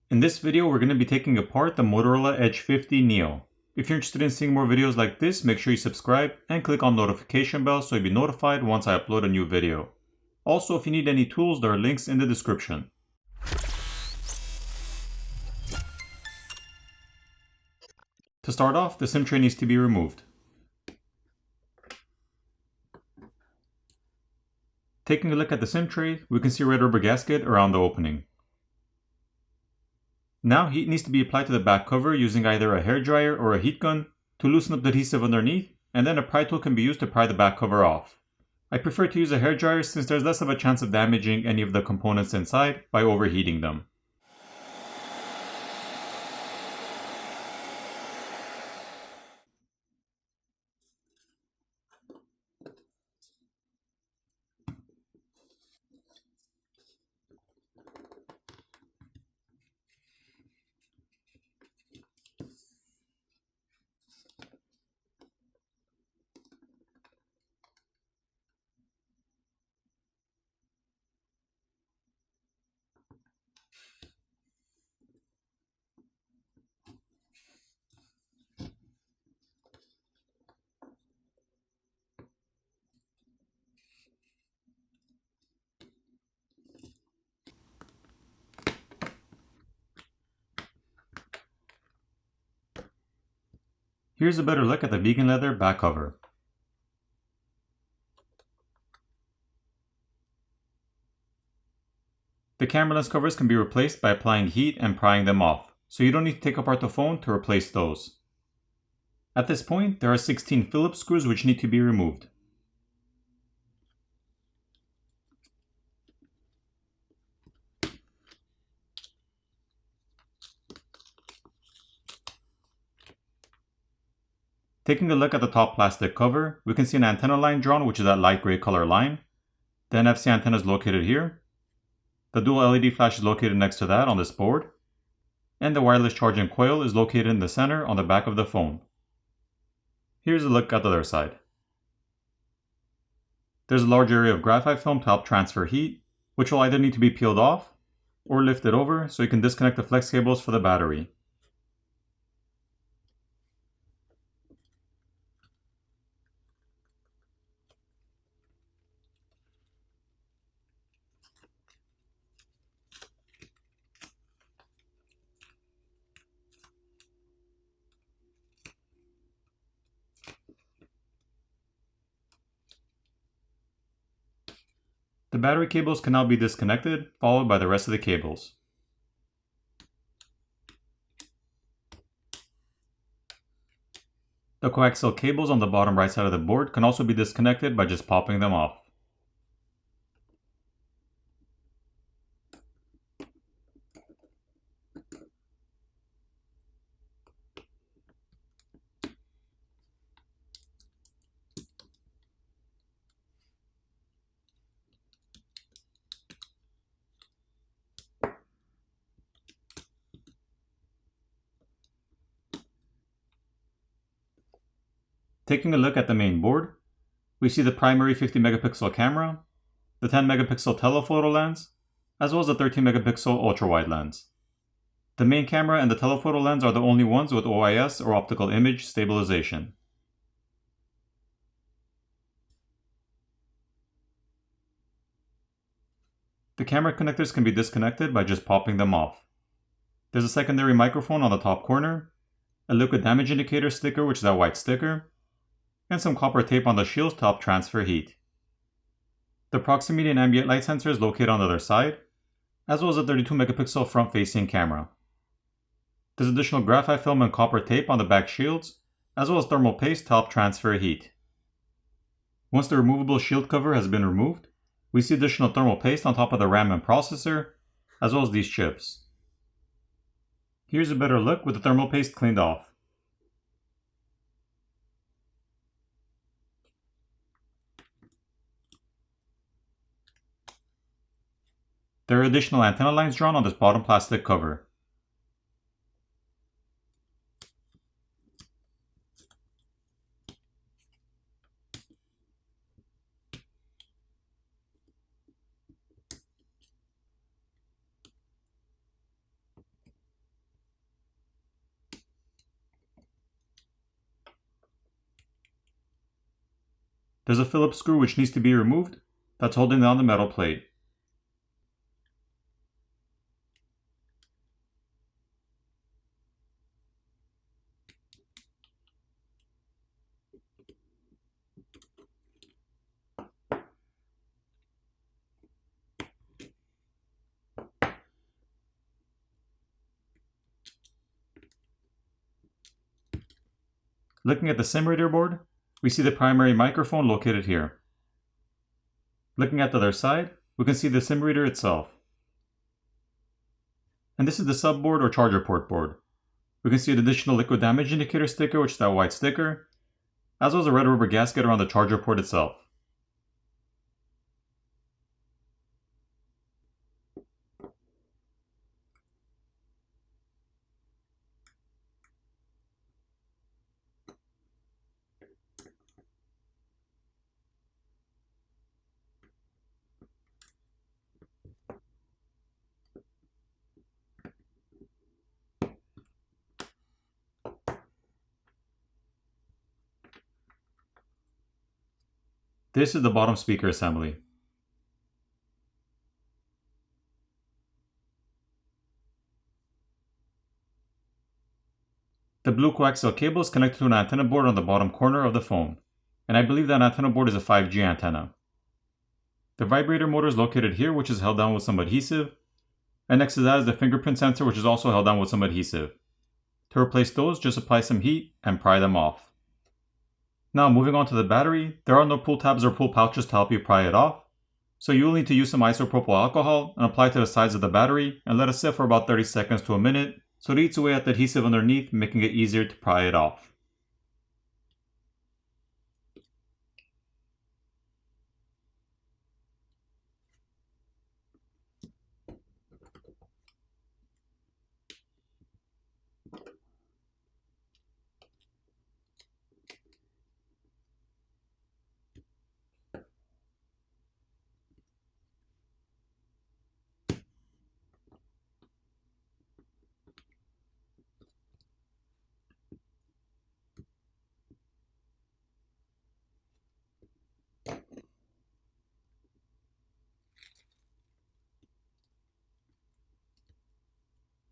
In this video, we're going to be taking apart the Motorola Edge 50 Neo. If you're interested in seeing more videos like this, make sure you subscribe and click on the notification bell so you'll be notified once I upload a new video. Also, if you need any tools, there are links in the description. To start off, the SIM tray needs to be removed. Taking a look at the SIM tray, we can see a red rubber gasket around the opening. Now heat needs to be applied to the back cover using either a hairdryer or a heat gun to loosen up the adhesive underneath, and then a pry tool can be used to pry the back cover off. I prefer to use a hairdryer since there's less of a chance of damaging any of the components inside by overheating them. Here's a better look at the vegan leather back cover. The camera lens covers can be replaced by applying heat and prying them off, so you don't need to take apart the phone to replace those. At this point, there are 16 Phillips screws which need to be removed. Taking a look at the top plastic cover, we can see an antenna line drawn, which is that light gray color line. The NFC antenna is located here. The dual LED flash is located next to that on this board. And the wireless charging coil is located in the center on the back of the phone. Here's a look at the other side. There's a large area of graphite film to help transfer heat, which will either need to be peeled off or lifted over so you can disconnect the flex cables for the battery. The battery cables can now be disconnected, followed by the rest of the cables. The coaxial cables on the bottom right side of the board can also be disconnected by just popping them off. Taking a look at the main board, we see the primary 50 megapixel camera, the 10 megapixel telephoto lens, as well as the 13 megapixel ultra-wide lens. The main camera and the telephoto lens are the only ones with OIS or optical image stabilization. The camera connectors can be disconnected by just popping them off. There's a secondary microphone on the top corner, a liquid damage indicator sticker, which is that white sticker, and some copper tape on the shields to help transfer heat. The proximity and ambient light sensor is located on the other side, as well as a 32 megapixel front-facing camera. There's additional graphite film and copper tape on the back shields, as well as thermal paste to help transfer heat. Once the removable shield cover has been removed, we see additional thermal paste on top of the RAM and processor, as well as these chips. Here's a better look with the thermal paste cleaned off. There are additional antenna lines drawn on this bottom plastic cover. There's a Phillips screw which needs to be removed that's holding down the metal plate. Looking at the sim reader board, we see the primary microphone located here. Looking at the other side, we can see the sim reader itself. And this is the subboard or charger port board. We can see an additional liquid damage indicator sticker, which is that white sticker, as well as a red rubber gasket around the charger port itself. This is the bottom speaker assembly. The blue coaxial cable is connected to an antenna board on the bottom corner of the phone, and I believe that antenna board is a 5G antenna. The vibrator motor is located here, which is held down with some adhesive, and next to that is the fingerprint sensor, which is also held down with some adhesive. To replace those, just apply some heat and pry them off. Now moving on to the battery, there are no pull tabs or pull pouches to help you pry it off, so you will need to use some isopropyl alcohol and apply to the sides of the battery and let it sit for about 30 seconds to a minute so it eats away at the adhesive underneath, making it easier to pry it off.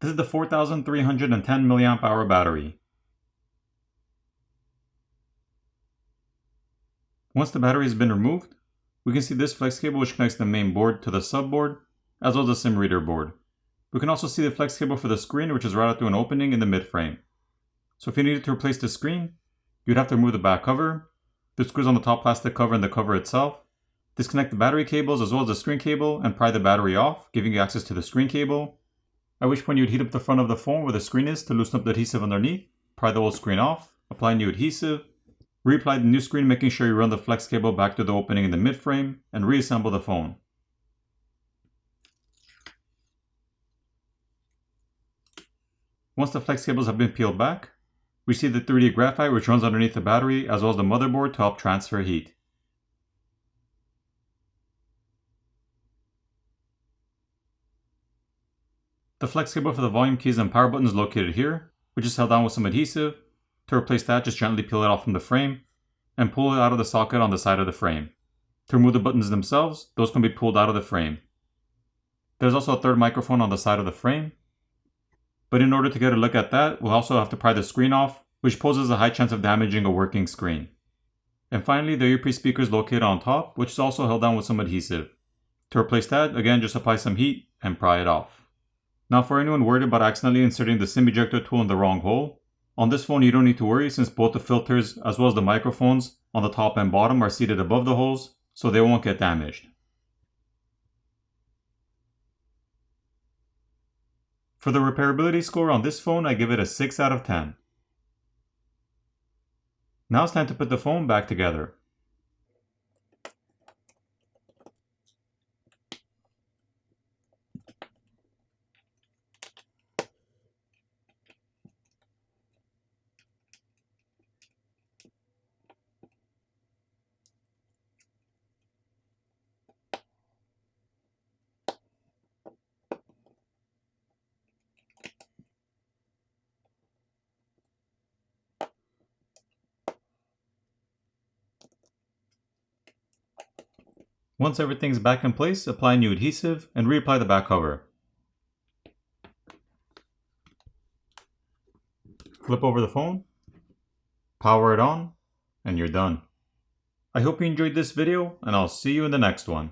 This is the 4310 mAh battery. Once the battery has been removed, we can see this flex cable which connects the main board to the subboard, as well as the sim reader board. We can also see the flex cable for the screen, which is routed through an opening in the mid-frame. So if you needed to replace the screen, you'd have to remove the back cover, the screws on the top plastic cover and the cover itself, disconnect the battery cables as well as the screen cable and pry the battery off, giving you access to the screen cable, at which point you'd heat up the front of the phone where the screen is to loosen up the adhesive underneath, pry the old screen off, apply new adhesive, reapply the new screen making sure you run the flex cable back to the opening in the mid-frame, and reassemble the phone. Once the flex cables have been peeled back, we see the 3D graphite which runs underneath the battery as well as the motherboard to help transfer heat. The flex cable for the volume keys and power button is located here, which is held down with some adhesive. To replace that, just gently peel it off from the frame and pull it out of the socket on the side of the frame. To remove the buttons themselves, those can be pulled out of the frame. There's also a third microphone on the side of the frame, but in order to get a look at that, we'll also have to pry the screen off, which poses a high chance of damaging a working screen. And finally, the earpiece speaker is located on top, which is also held down with some adhesive. To replace that, again, just apply some heat and pry it off. Now for anyone worried about accidentally inserting the SIM ejector tool in the wrong hole, on this phone you don't need to worry since both the filters as well as the microphones on the top and bottom are seated above the holes, so they won't get damaged. For the repairability score on this phone, I give it a 6 out of 10. Now it's time to put the phone back together. Once everything's back in place, apply new adhesive and reapply the back cover. Flip over the phone, power it on, and you're done. I hope you enjoyed this video, and I'll see you in the next one.